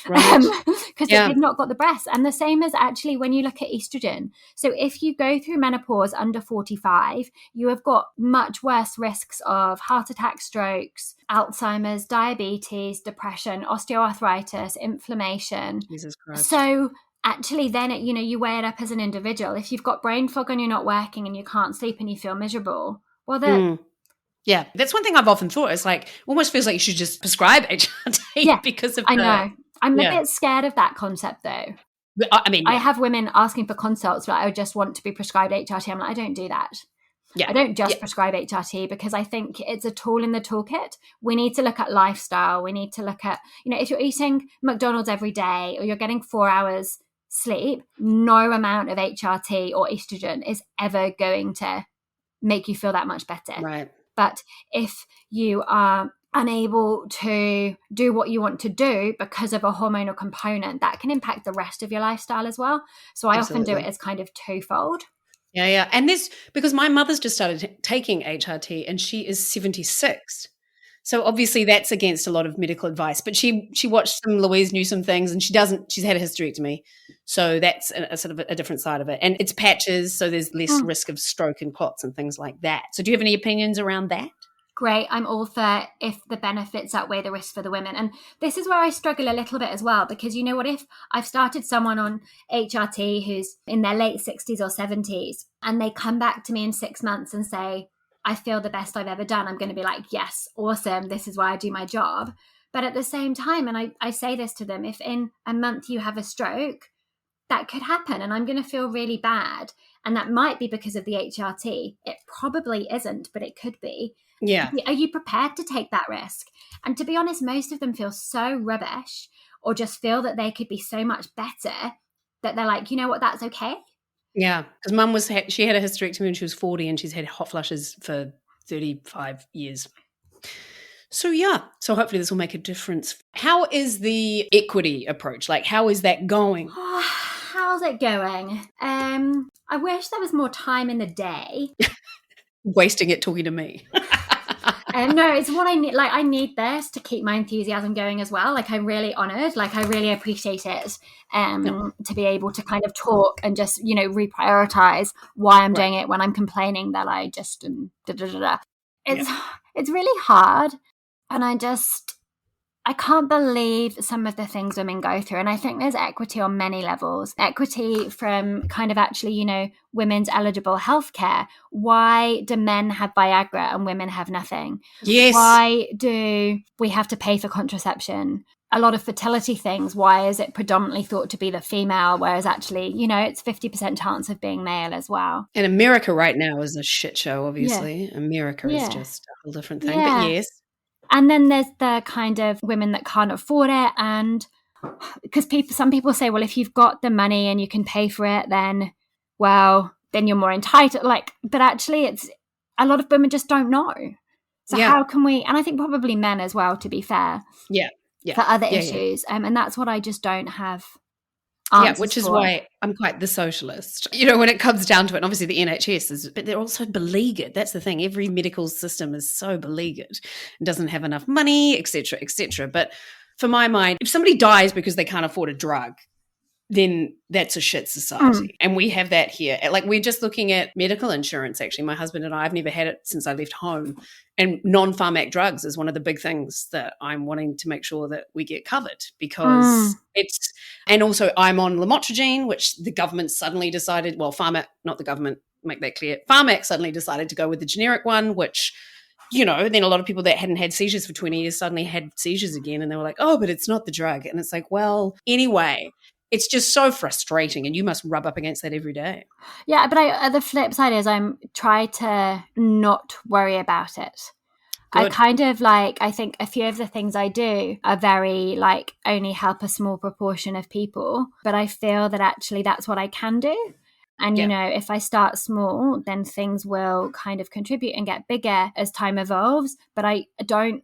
Because they've not got the breast. And the same as actually when you look at estrogen. So if you go through menopause under 45, you have got much worse risks of heart attack, strokes, Alzheimer's, diabetes, depression, osteoarthritis, inflammation. Jesus Christ. So actually then, you weigh it up as an individual. If you've got brain fog and you're not working and you can't sleep and you feel miserable, well, yeah, that's one thing I've often thought. It's like, almost feels like you should just prescribe HRT because of I know. I'm a bit scared of that concept though. I mean, I have women asking for consults, but I would just want to be prescribed HRT. I'm like, I don't do that. Yeah. I don't just prescribe HRT because I think it's a tool in the toolkit. We need to look at lifestyle. We need to look at, if you're eating McDonald's every day or you're getting 4 hours sleep, no amount of HRT or estrogen is ever going to make you feel that much better. Right. But if you are unable to do what you want to do because of a hormonal component, that can impact the rest of your lifestyle as well. So I often do it as kind of twofold. Yeah. And because my mother's just started taking HRT and she is 76. So obviously that's against a lot of medical advice, but she watched some Louise Newsom things and she's had a hysterectomy. So that's a sort of a different side of it. And it's patches, so there's less risk of stroke and clots and things like that. So do you have any opinions around that? Great. I'm all for if the benefits outweigh the risks for the women. And this is where I struggle a little bit as well, because if I've started someone on HRT who's in their late 60s or 70s and they come back to me in 6 months and say, I feel the best I've ever done, I'm going to be like, yes, awesome. This is why I do my job. But at the same time, and I say this to them, if in a month you have a stroke, that could happen and I'm going to feel really bad. And that might be because of the HRT. It probably isn't, but it could be. Yeah. Are you prepared to take that risk? And to be honest, most of them feel so rubbish or just feel that they could be so much better that they're like, you know what, that's okay. Yeah, because Mum she had a hysterectomy when she was 40 and she's had hot flushes for 35 years. So hopefully this will make a difference. How is the equity approach? Like, how is that going? How's it going? I wish there was more time in the day. Wasting it talking to me. No, it's what I need. Like, I need this to keep my enthusiasm going as well. Like, I'm really honoured. Like, I really appreciate it to be able to kind of talk and just, reprioritize why I'm doing it when I'm complaining that I just It's really hard. And I can't believe some of the things women go through. And I think there's equity on many levels. Equity from kind of actually, women's eligible healthcare. Why do men have Viagra and women have nothing? Yes. Why do we have to pay for contraception? A lot of fertility things. Why is it predominantly thought to be the female, whereas actually, it's 50% chance of being male as well? And America right now is a shit show, obviously. Yeah. America is just a whole different thing. Yeah. But yes. And then there's the kind of women that can't afford it. And because some people say, well, if you've got the money and you can pay for it, then you're more entitled. But actually it's a lot of women just don't know. So how can we, and I think probably men as well, to be fair. Yeah. For other issues. And that's what I just don't have. Which is why I'm quite the socialist. When it comes down to it, and obviously the NHS but they're also beleaguered. That's the thing. Every medical system is so beleaguered and doesn't have enough money, et cetera, et cetera. But for my mind, if somebody dies because they can't afford a drug, then that's a shit society. And we have that here. Like, we're just looking at medical insurance, actually. My husband and I've never had it since I left home. And non-pharmac drugs is one of the big things that I'm wanting to make sure that we get covered, because and also I'm on lamotrigine, which the government suddenly decided, Pharmac, not the government, make that clear. Pharmac suddenly decided to go with the generic one, which, then a lot of people that hadn't had seizures for 20 years suddenly had seizures again. And they were like, oh, but it's not the drug. And it's like, well, anyway, it's just so frustrating, and you must rub up against that every day. Yeah, but the flip side is I'm trying to not worry about it. Good. I kind of I think a few of the things I do are very only help a small proportion of people, but I feel that actually that's what I can do. And, if I start small, then things will kind of contribute and get bigger as time evolves. But I don't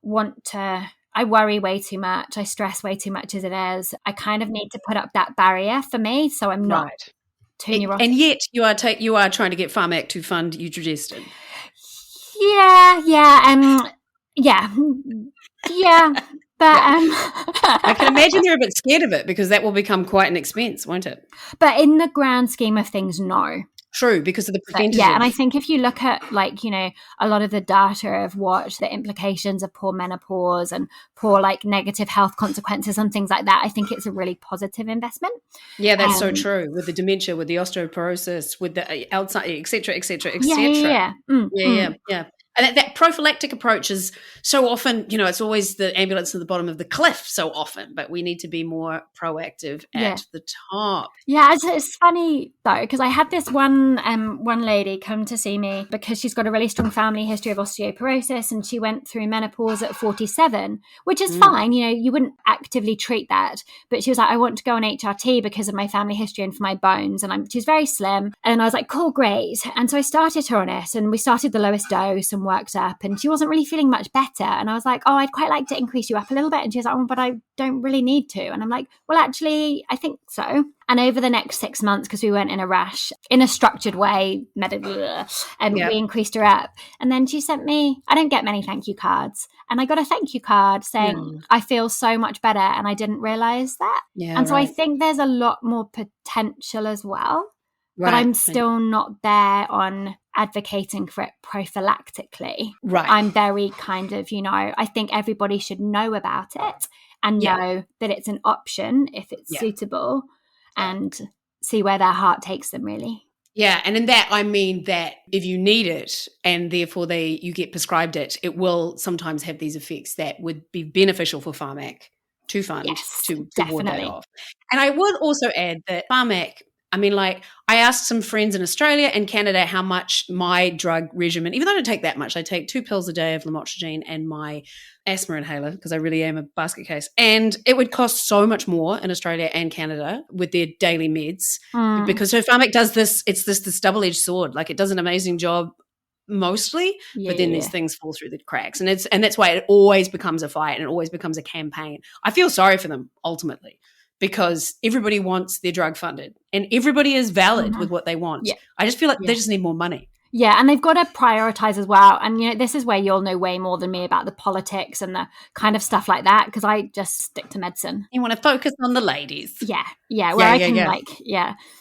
want to... I worry way too much. I stress way too much as it is. I kind of need to put up that barrier for me, so I'm not too neurotic. And yet you are trying to get Pharmac to fund Eutrogestin. But I can imagine you're a bit scared of it, because that will become quite an expense, won't it? But in the grand scheme of things, no. True, because of the percentages. And I think if you look at a lot of the data of what the implications of poor menopause and poor negative health consequences and things like that, I think it's a really positive investment. Yeah, that's so true. With the dementia, with the osteoporosis, with the Alzheimer's, et cetera, et cetera, et cetera. Yeah. And that prophylactic approach is so often, it's always the ambulance at the bottom of the cliff so often, but we need to be more proactive at the top. Yeah, it's funny though, because I had this one lady come to see me because she's got a really strong family history of osteoporosis, and she went through menopause at 47, which is fine. You wouldn't actively treat that, but she was like, I want to go on HRT because of my family history and for my bones. And she's very slim. And I was like, cool, great. And so I started her on it, and we started the lowest dose and worked up, and she wasn't really feeling much better. And I was like, oh, I'd quite like to increase you up a little bit. And she was like, oh, but I don't really need to. And I'm like, well, actually, I think so. And over the next 6 months, because we weren't in a rush, in a structured way, we increased her up. And then she sent me, I don't get many thank you cards. And I got a thank you card saying, I feel so much better. And I didn't realize that. Yeah, and so I think there's a lot more potential as well. Right. But I'm still not there on advocating for it prophylactically. Right. I'm very kind of, I think everybody should know about it and know that it's an option if it's suitable, and see where their heart takes them, really. Yeah, and in that I mean that if you need it and therefore you get prescribed it, it will sometimes have these effects that would be beneficial for Pharmac to fund to ward that off. And I would also add that Pharmac I mean, like, I asked some friends in Australia and Canada how much my drug regimen, even though I don't take that much, I take 2 pills a day of lamotrigine and my asthma inhaler because I really am a basket case. And it would cost so much more in Australia and Canada with their daily meds because her pharmac does this, it's this double-edged sword. Like, it does an amazing job mostly, but then these things fall through the cracks. And that's why it always becomes a fight and it always becomes a campaign. I feel sorry for them ultimately, because everybody wants their drug funded and everybody is valid with what they want. Yeah. I just feel like they just need more money. Yeah, and they've got to prioritize as well. And, you know, this is where you'll know way more than me about the politics and the kind of stuff like that, because I just stick to medicine. You want to focus on the ladies. Yeah.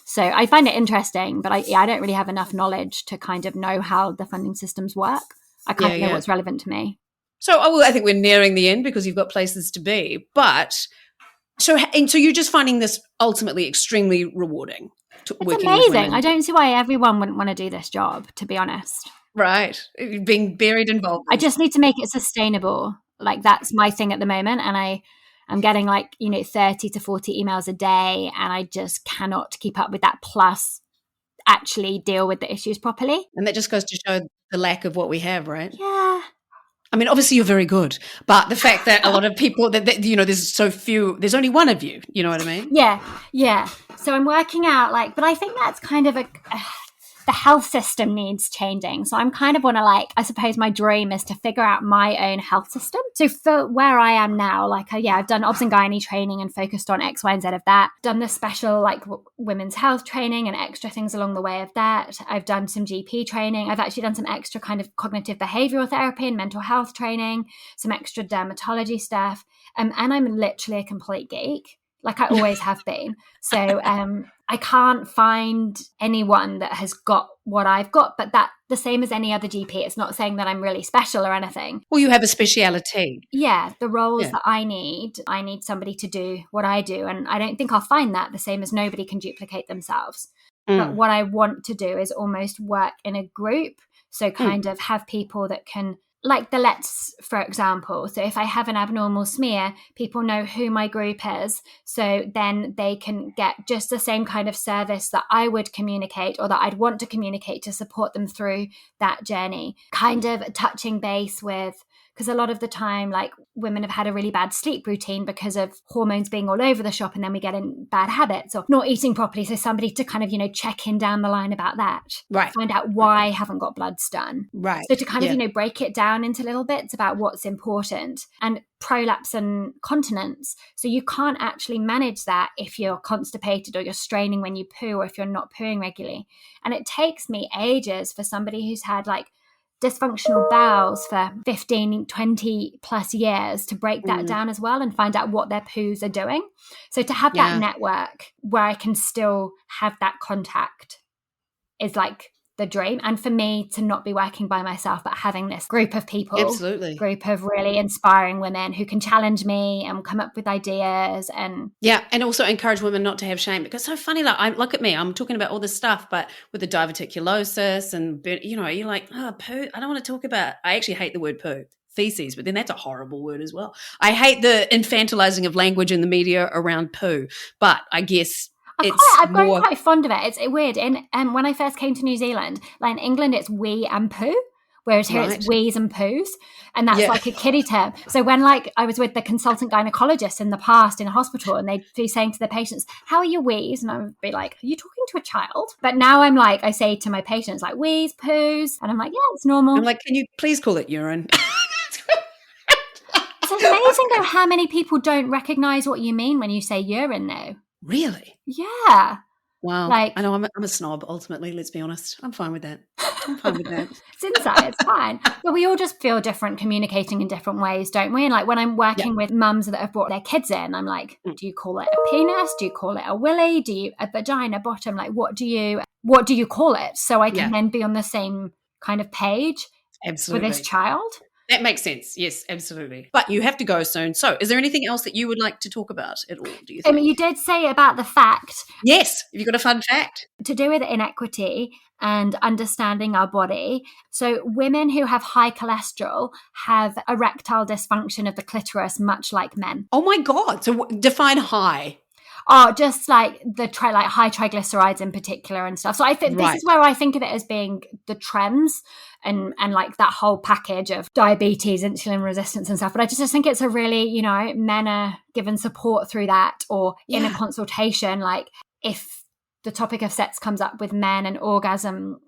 So I find it interesting, but I don't really have enough knowledge to kind of know how the funding systems work. I kind of know what's relevant to me. So I think we're nearing the end because you've got places to be. But so you're just finding this ultimately extremely rewarding. It's amazing. I don't see why everyone wouldn't want to do this job, to be honest. Right. Being buried in vulvas. I just need to make it sustainable. Like, that's my thing at the moment. And I'm getting 30 to 40 emails a day, and I just cannot keep up with that, plus actually deal with the issues properly. And that just goes to show the lack of what we have, right? Yeah. I mean, obviously you're very good, but the fact that a lot of people that there's so few, there's only one of you, you know what I mean? Yeah. So I'm working out but I think that's kind of the health system needs changing. So I'm kind of want to I suppose my dream is to figure out my own health system. So for where I am now, I've done obs and gynae training and focused on X, Y, and Z of that. Done the special women's health training and extra things along the way of that. I've done some GP training. I've actually done some extra kind of cognitive behavioral therapy and mental health training, some extra dermatology stuff. And I'm literally a complete geek. Like I always have been. So I can't find anyone that has got what I've got, but that the same as any other GP. It's not saying that I'm really special or anything. Well, you have a speciality. Yeah, the roles that I need somebody to do what I do. And I don't think I'll find that, the same as nobody can duplicate themselves. But what I want to do is almost work in a group. So kind of have people that can, like the LETs, for example. So if I have an abnormal smear, people know who my group is. So then they can get just the same kind of service that I would communicate or that I'd want to communicate to support them through that journey. Kind of touching base with, because a lot of the time, women have had a really bad sleep routine because of hormones being all over the shop, and then we get in bad habits or not eating properly. So somebody to kind of, check in down the line about that. Right. Find out why I haven't got bloods done. Right. So to kind of, break it down into little bits about what's important. And prolapse and continence. So you can't actually manage that if you're constipated or you're straining when you poo or if you're not pooing regularly. And it takes me ages for somebody who's had dysfunctional bowels for 15, 20 plus years to break that down as well and find out what their poos are doing. So to have that network where I can still have that contact is the dream. And for me to not be working by myself, but having this group of people, group of really inspiring women who can challenge me and come up with ideas and also encourage women not to have shame. Because it's so funny, look at me, I'm talking about all this stuff, but with the diverticulosis and you're like, poo, I don't want to talk about. I actually hate the word poo. Feces, but then that's a horrible word as well. I hate the infantilizing of language in the media around poo, but I guess I've grown quite fond of it. It's weird. When I first came to New Zealand, in England, it's wee and poo, whereas here it's wees and poos, and that's a kiddie term. So when I was with the consultant gynecologist in the past in a hospital, and they'd be saying to the patients, "How are your wees?" and I would be like, "Are you talking to a child?" But now I'm I say to my patients wees, poos, and I'm like, "Yeah, it's normal." I'm like, "Can you please call it urine?" It's amazing though how many people don't recognise what you mean when you say urine though. Really? Yeah. Wow. I know I'm a snob, ultimately, let's be honest. I'm fine with that. It's inside, it's fine. But we all just feel different communicating in different ways, don't we? And when I'm working with mums that have brought their kids in, I'm like, do you call it a penis? Do you call it a willy? Do you a vagina, bottom? What do you call it? So I can then be on the same kind of page with this child. That makes sense. Yes, absolutely. But you have to go soon. So is there anything else that you would like to talk about at all, do you think? You did say about the fact. Yes. Have you got a fun fact? To do with inequity and understanding our body. So women who have high cholesterol have erectile dysfunction of the clitoris, much like men. Oh my God. So define high. Oh, just like like high triglycerides in particular and stuff. So I think this is where I think of it as being the trends and like that whole package of diabetes, insulin resistance and stuff. But I just think it's a really, men are given support through that, or in a consultation, like if the topic of sex comes up with men and orgasm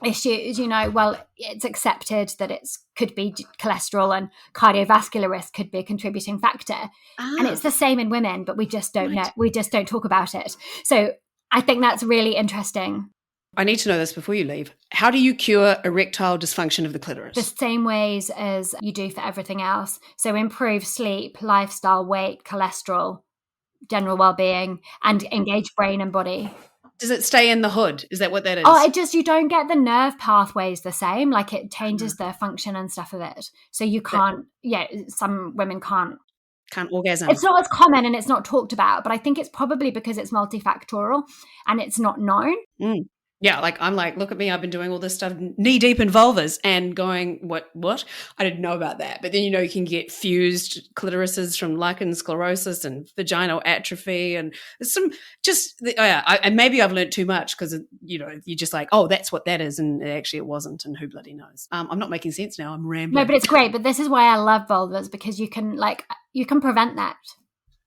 issues, well, it's accepted that it could be cholesterol, and cardiovascular risk could be a contributing factor. And it's the same in women, but we just don't know. We just don't talk about it. So I think that's really interesting. I need to know this before you leave. How do you cure erectile dysfunction of the clitoris? The same ways as you do for everything else. So improve sleep, lifestyle, weight, cholesterol, general well-being, and engage brain and body. Does it stay in the hood? Is that what that is? Oh, you don't get the nerve pathways the same. Like it changes the function and stuff of it. So you can't, some women can't orgasm. It's not as common and it's not talked about, but I think it's probably because it's multifactorial and it's not known. Yeah, I'm like, look at me, I've been doing all this stuff knee deep in vulvas and going, what? I didn't know about that. But then, you can get fused clitorises from lichen sclerosis and vaginal atrophy, and some and maybe I've learned too much because, you're just like, oh, that's what that is. And actually it wasn't. And who bloody knows? I'm not making sense now. I'm rambling. No, but it's great. But this is why I love vulvas, because you can prevent that.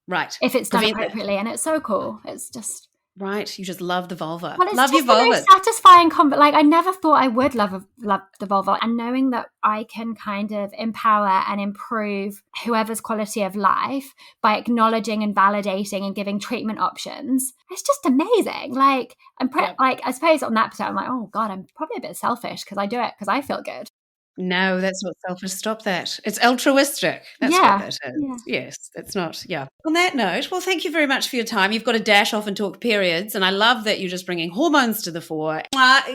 Right. If it's done appropriately. And it's so cool. It's just... Right, you just love the vulva. Well, it's love just your vulva. Satisfying. I never thought I would love the vulva, and knowing that I can kind of empower and improve whoever's quality of life by acknowledging and validating and giving treatment options. It's just amazing. I suppose on that perspective, I'm like, oh God, I'm probably a bit selfish because I do it because I feel good. No, that's not selfish. Stop that. It's altruistic. That's what that is. Yeah. Yes, that's not, On that note, well, thank you very much for your time. You've got to dash off and talk periods, and I love that you're just bringing hormones to the fore.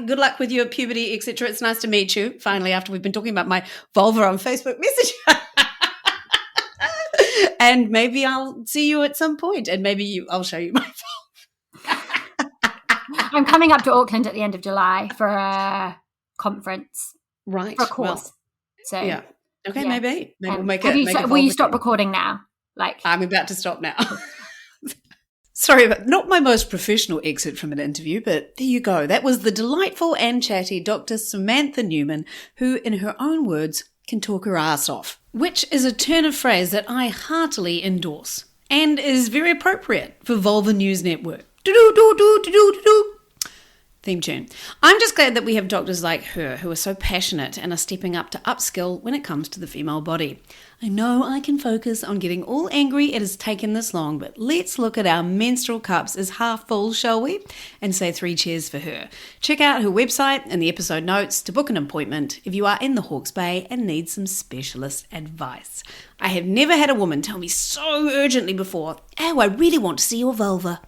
Good luck with your puberty, etc. It's nice to meet you, finally, after we've been talking about my vulva on Facebook Messenger. And maybe I'll see you at some point, and maybe I'll show you my vulva. I'm coming up to Auckland at the end of July for a conference. Right. For a course. Well, so yeah. Okay, maybe we'll make it. Will you stop recording now? I'm about to stop now. Sorry, but not my most professional exit from an interview, but there you go. That was the delightful and chatty Dr. Samantha Newman, who, in her own words, can talk her ass off, which is a turn of phrase that I heartily endorse and is very appropriate for Vulva News Network. Do-do-do-do-do-do-do. Theme tune. I'm just glad that we have doctors like her who are so passionate and are stepping up to upskill when it comes to the female body. I know I can focus on getting all angry it has taken this long, but let's look at our menstrual cups as half full, shall we? And say 3 cheers for her. Check out her website and the episode notes to book an appointment if you are in the Hawke's Bay and need some specialist advice. I have never had a woman tell me so urgently before, oh, I really want to see your vulva.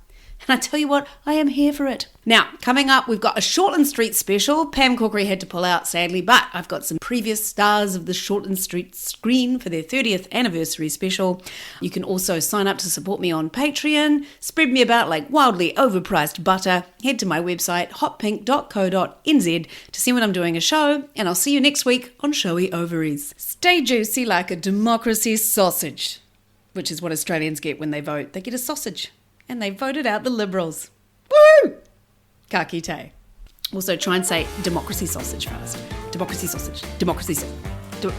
And I tell you what, I am here for it. Now, coming up, we've got a Shortland Street special. Pam Corkery had to pull out, sadly, but I've got some previous stars of the Shortland Street screen for their 30th anniversary special. You can also sign up to support me on Patreon, spread me about like wildly overpriced butter. Head to my website, hotpink.co.nz, to see when I'm doing a show, and I'll see you next week on Showy Ovaries. Stay juicy like a democracy sausage, which is what Australians get when they vote. They get a sausage. And they voted out the Liberals. Woo! Ka kite. Also, try and say democracy sausage first. Democracy sausage. Democracy sausage.